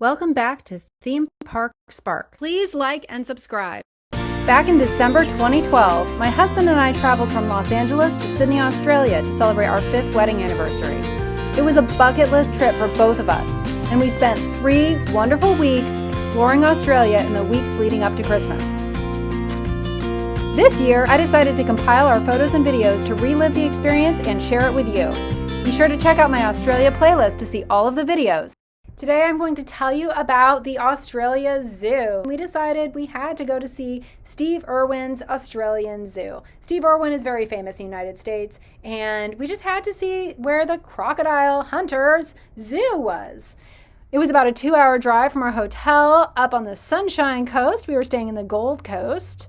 Welcome back to Theme Park Spark. Please like and subscribe. Back in December 2012, my husband and I traveled from Los Angeles to Sydney, Australia to celebrate our 5th wedding anniversary. It was a bucket list trip for both of us, and we spent 3 wonderful weeks exploring Australia in the weeks leading up to Christmas. This year, I decided to compile our photos and videos to relive the experience and share it with you. Be sure to check out my Australia playlist to see all of the videos. Today I'm going to tell you about the Australia Zoo. We decided we had to go to see Steve Irwin's Australian Zoo. Steve Irwin is very famous in the United States, and we just had to see where the Crocodile Hunters Zoo was. It was about a 2-hour drive from our hotel up on the Sunshine Coast. We were staying in the Gold Coast.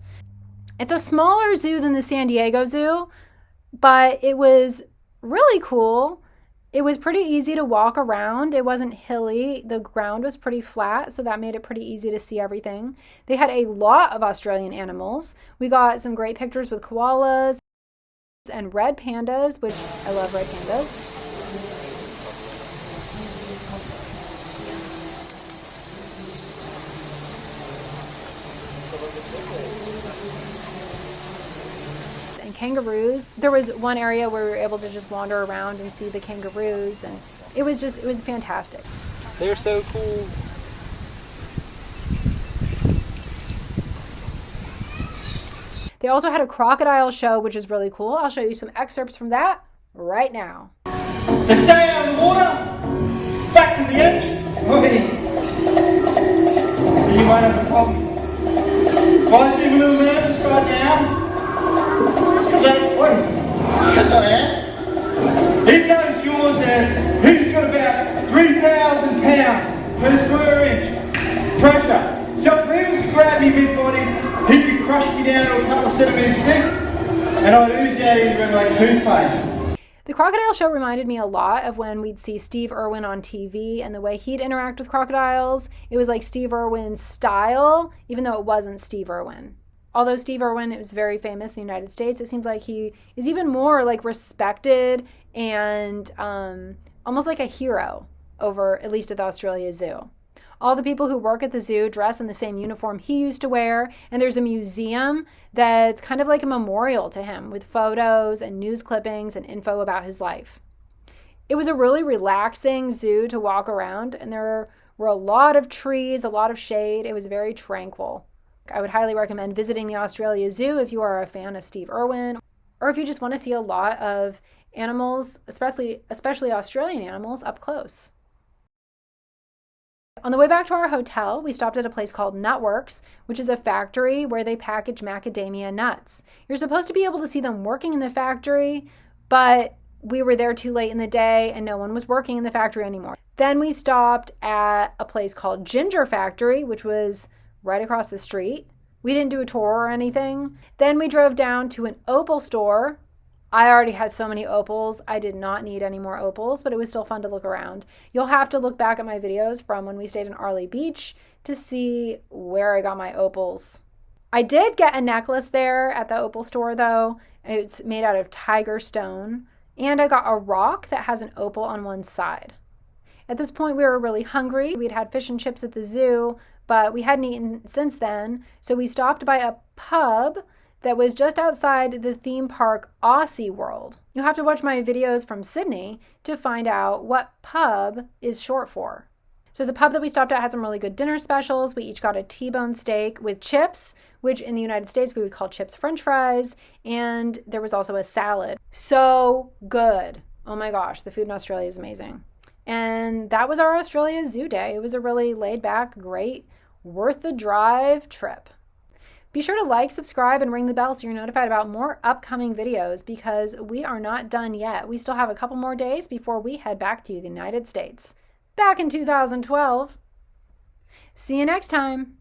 It's a smaller zoo than the San Diego Zoo, but it was really cool. It was pretty easy to walk around. It wasn't hilly. The ground was pretty flat, so that made it pretty easy to see everything. They had a lot of Australian animals. We got some great pictures with koalas and red pandas, which I love red pandas. And kangaroos. There was one area where we were able to just wander around and see the kangaroos, and it was fantastic. They're so cool. They also had a crocodile show, which is really cool. I'll show you some excerpts from that right now. So stay out of the water, back to the edge. You won't have a problem. If I see a little nervous right now, yes I am. He goes yours there. He's got about 3,000 pounds per square inch pressure. So if he was to grab me big body, he could crush me down to a couple of centimetres thick, and I'd ooze out into like toothpaste. The crocodile show reminded me a lot of when we'd see Steve Irwin on TV and the way he'd interact with crocodiles. It was like Steve Irwin's style, even though it wasn't Steve Irwin. Although Steve Irwin is very famous in the United States, it seems like he is even more like respected and almost like a hero over, at least at the Australia Zoo. All the people who work at the zoo dress in the same uniform he used to wear, and there's a museum that's kind of like a memorial to him with photos and news clippings and info about his life. It was a really relaxing zoo to walk around, and there were a lot of trees, a lot of shade. It was very tranquil. I would highly recommend visiting the Australia Zoo if you are a fan of Steve Irwin, or if you just want to see a lot of animals, especially Australian animals, up close. On the way back to our hotel, we stopped at a place called Nutworks, which is a factory where they package macadamia nuts. You're supposed to be able to see them working in the factory, but we were there too late in the day and no one was working in the factory anymore. Then we stopped at a place called Ginger Factory, which was right across the street. We didn't do a tour or anything. Then we drove down to an opal store. I already had so many opals. I did not need any more opals, but it was still fun to look around. You'll have to look back at my videos from when we stayed in Arley Beach to see where I got my opals. I did get a necklace there at the opal store though. It's made out of tiger stone. And I got a rock that has an opal on one side. At this point, we were really hungry. We'd had fish and chips at the zoo, but we hadn't eaten since then, so we stopped by a pub that was just outside the theme park Aussie World. You'll have to watch my videos from Sydney to find out what pub is short for. So the pub that we stopped at had some really good dinner specials. We each got a T-bone steak with chips, which in the United States we would call chips French fries, and there was also a salad. So good. Oh my gosh, the food in Australia is amazing. And that was our Australia Zoo day. It was a really laid back, great, worth the drive trip. Be sure to like, subscribe, and ring the bell so you're notified about more upcoming videos because we are not done yet. We still have a couple more days before we head back to the United States. Back in 2012. See you next time.